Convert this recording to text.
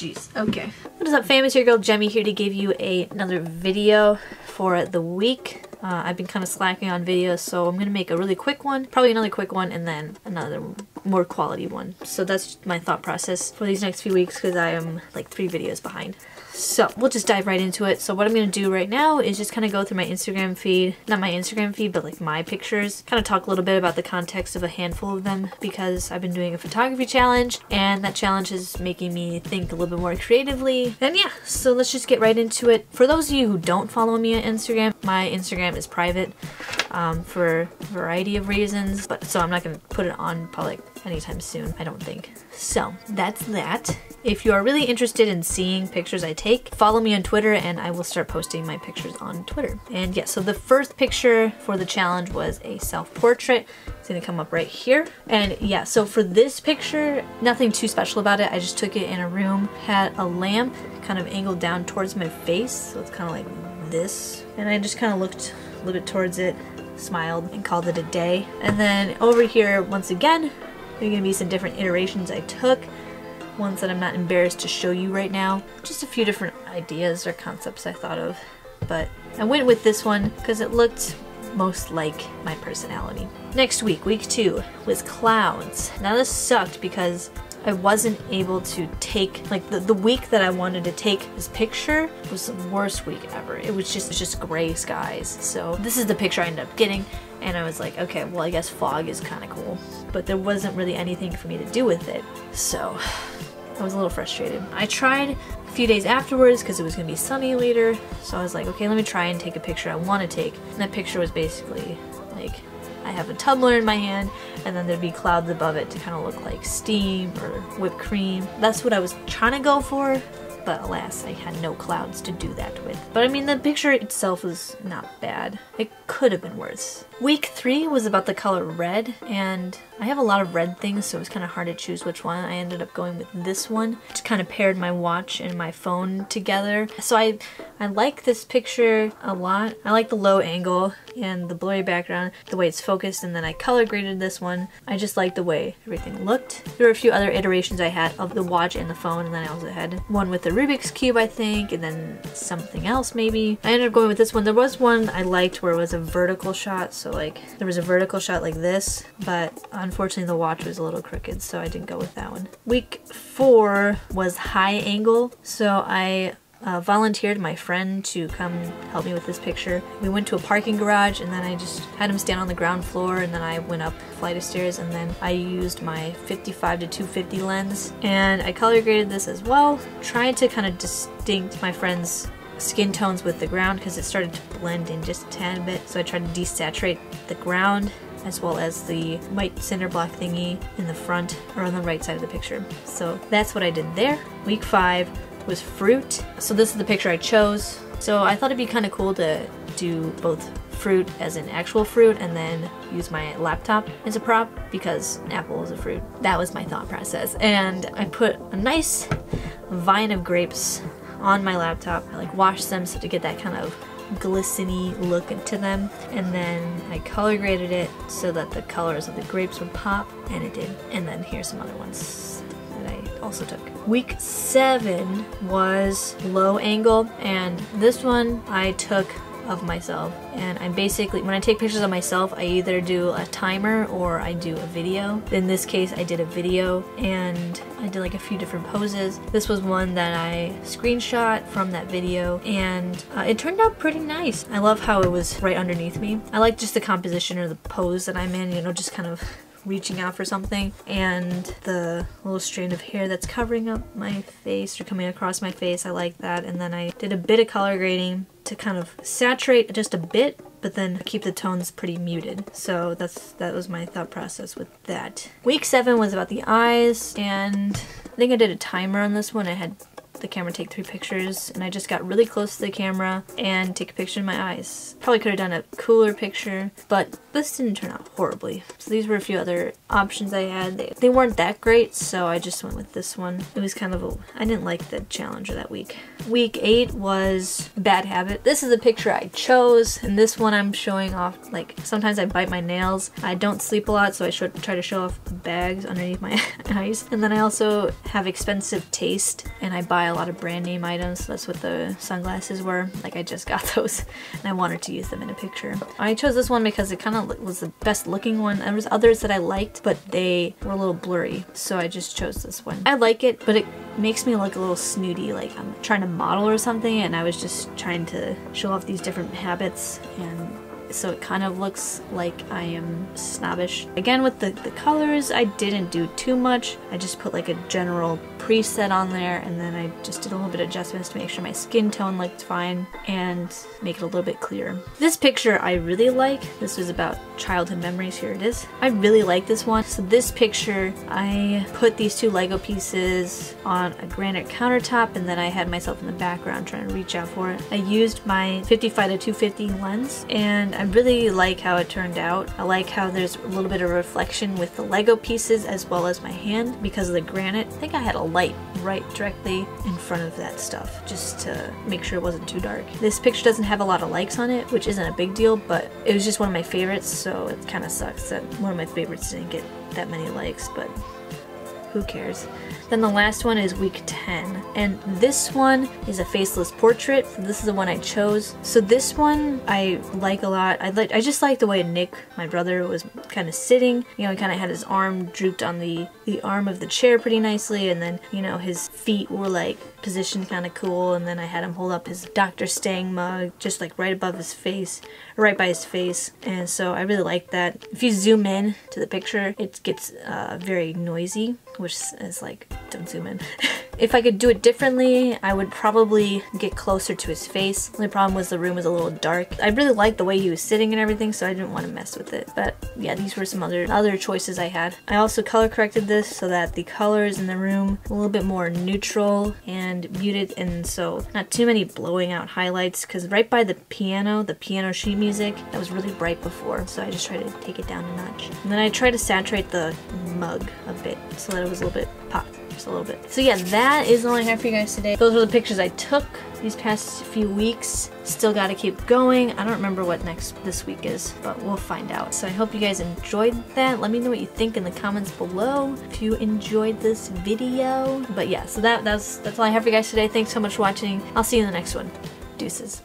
jeez. Okay. What is up, famous? Your girl Jemy here to give you another video for the week. I've been kind of slacking on videos, so I'm gonna make a really quick one, probably another quick one, and then another more quality one. So that's my thought process for these next few weeks because I am like 3 videos behind. So we'll just dive right into it. So what I'm going to do right now is just kind of go through my Instagram feed, not my Instagram feed, but like my pictures, kind of talk a little bit about the context of a handful of them because I've been doing a photography challenge and that challenge is making me think a little bit more creatively. And yeah, so let's just get right into it. For those of you who don't follow me on Instagram, my Instagram is private for a variety of reasons, but so I'm not going to put it on public anytime soon, I don't think. So that's that. If you are really interested in seeing pictures I take, follow me on Twitter and I will start posting my pictures on Twitter. And yeah, so the first picture for the challenge was a self-portrait. It's gonna come up right here. And yeah, so for this picture, nothing too special about it. I just took it in a room, had a lamp kind of angled down towards my face. So it's kind of like this. And I just kind of looked a little bit towards it, smiled, and called it a day. And then over here, once again, there are gonna be some different iterations I took. Ones that I'm not embarrassed to show you right now. Just a few different ideas or concepts I thought of. But I went with this one because it looked most like my personality. Next week, week 2, was clouds. Now this sucked because I wasn't able to take, like the week that I wanted to take this picture was the worst week ever. It was just gray skies. So this is the picture I ended up getting. And I was like, okay, well I guess fog is kind of cool. But there wasn't really anything for me to do with it. So I was a little frustrated. I tried a few days afterwards because it was going to be sunny later. So I was like, okay, let me try and take a picture I want to take. And that picture was basically like, I have a tumbler in my hand and then there'd be clouds above it to kind of look like steam or whipped cream. That's what I was trying to go for. But alas, I had no clouds to do that with. But I mean, the picture itself was not bad. It could have been worse. Week 3 was about the color red, and I have a lot of red things, so it was kind of hard to choose which one. I ended up going with this one. It kind of paired my watch and my phone together. So I like this picture a lot. I like the low angle and the blurry background, the way it's focused, and then I color graded this one. I just like the way everything looked. There were a few other iterations I had of the watch and the phone, and then I also had one with the Rubik's Cube, I think, and then something else maybe. I ended up going with this one. There was one I liked where it was a vertical shot, so like there was a vertical shot like this, but unfortunately the watch was a little crooked, so I didn't go with that one. Week 4 was high angle, so I volunteered my friend to come help me with this picture. We went to a parking garage and then I just had him stand on the ground floor and then I went up a flight of stairs and then I used my 55 to 250 lens and I color graded this as well. Tried to kind of distinct my friend's skin tones with the ground because it started to blend in just a tad bit, so I tried to desaturate the ground as well as the white cinder block thingy in the front or on the right side of the picture. So that's what I did there. Week 5 was fruit. So this is the picture I chose. So I thought it'd be kind of cool to do both fruit as an actual fruit and then use my laptop as a prop because an apple is a fruit. That was my thought process. And I put a nice vine of grapes on my laptop. I like washed them so to get that kind of glistening look to them, and then I color graded it so that the colors of the grapes would pop, and it did. And then here's some other ones that I also took. Week 7 was low angle, and this one I took of myself, and I basically, when I take pictures of myself, I either do a timer or I do a video. In this case, I did a video and I did like a few different poses. This was one that I screenshot from that video and it turned out pretty nice. I love how it was right underneath me. I like just the composition or the pose that I'm in, you know, just kind of reaching out for something, and the little strand of hair that's covering up my face or coming across my face, I like that. And then I did a bit of color grading to kind of saturate just a bit but then keep the tones pretty muted. So that was my thought process with that. Week 7 was about the eyes, and I think I did a timer on this one. I had the camera take 3 pictures, and I just got really close to the camera and take a picture of my eyes. Probably could have done a cooler picture, but this didn't turn out horribly. So these were a few other options I had. They weren't that great, so I just went with this one. It was kind of I didn't like the challenge of that week. Week 8 was Bad Habit. This is the picture I chose, and this one I'm showing off, like, sometimes I bite my nails. I don't sleep a lot, so I should try to show off the bags underneath my eyes. And then I also have expensive taste, and I buy a lot of brand name items. So that's what the sunglasses were. Like, I just got those, and I wanted to use them in a picture. I chose this one because it kind of was the best looking one. There was others that I liked, but they were a little blurry, so I just chose this one. I like it, but it makes me look a little snooty, like I'm trying to model or something, and I was just trying to show off these different habits, and so it kind of looks like I am snobbish. Again, with the colors, I didn't do too much. I just put like a general preset on there, and then I just did a little bit of adjustments to make sure my skin tone looked fine and make it a little bit clearer. This picture I really like. This was about childhood memories. Here it is. I really like this one. So this picture, I put these 2 Lego pieces on a granite countertop, and then I had myself in the background trying to reach out for it. I used my 55-250 lens, and I really like how it turned out. I like how there's a little bit of reflection with the Lego pieces as well as my hand because of the granite. I think I had a light right directly in front of that stuff just to make sure it wasn't too dark. This picture doesn't have a lot of likes on it, which isn't a big deal, but it was just one of my favorites, so it kind of sucks that one of my favorites didn't get that many likes, but who cares? Then the last one is week 10, and this one is a faceless portrait. So this is the one I chose. So this one I like a lot. I just like the way Nick, my brother, was kind of sitting. You know, he kind of had his arm drooped on the arm of the chair pretty nicely, and then, you know, his feet were like positioned kind of cool, and then I had him hold up his Dr. Stang mug just like right above his face, right by his face, and so I really like that. If you zoom in to the picture, it gets very noisy, which is like, don't zoom in. If I could do it differently, I would probably get closer to his face. The only problem was the room was a little dark. I really liked the way he was sitting and everything, so I didn't want to mess with it. But yeah, these were some other choices I had. I also color corrected this so that the colors in the room were a little bit more neutral and muted, and so not too many blowing out highlights, because right by the piano sheet music, that was really bright before, so I just tried to take it down a notch. And then I tried to saturate the mug a bit so that it was a little bit popped. A little bit. So yeah, that is all I have for you guys today. Those were the pictures I took these past few weeks. Still got to keep going. I don't remember what this week is, but we'll find out. So I hope you guys enjoyed that. Let me know what you think in the comments below if you enjoyed this video. But yeah, so that's all I have for you guys today. Thanks so much for watching. I'll see you in the next one. Deuces.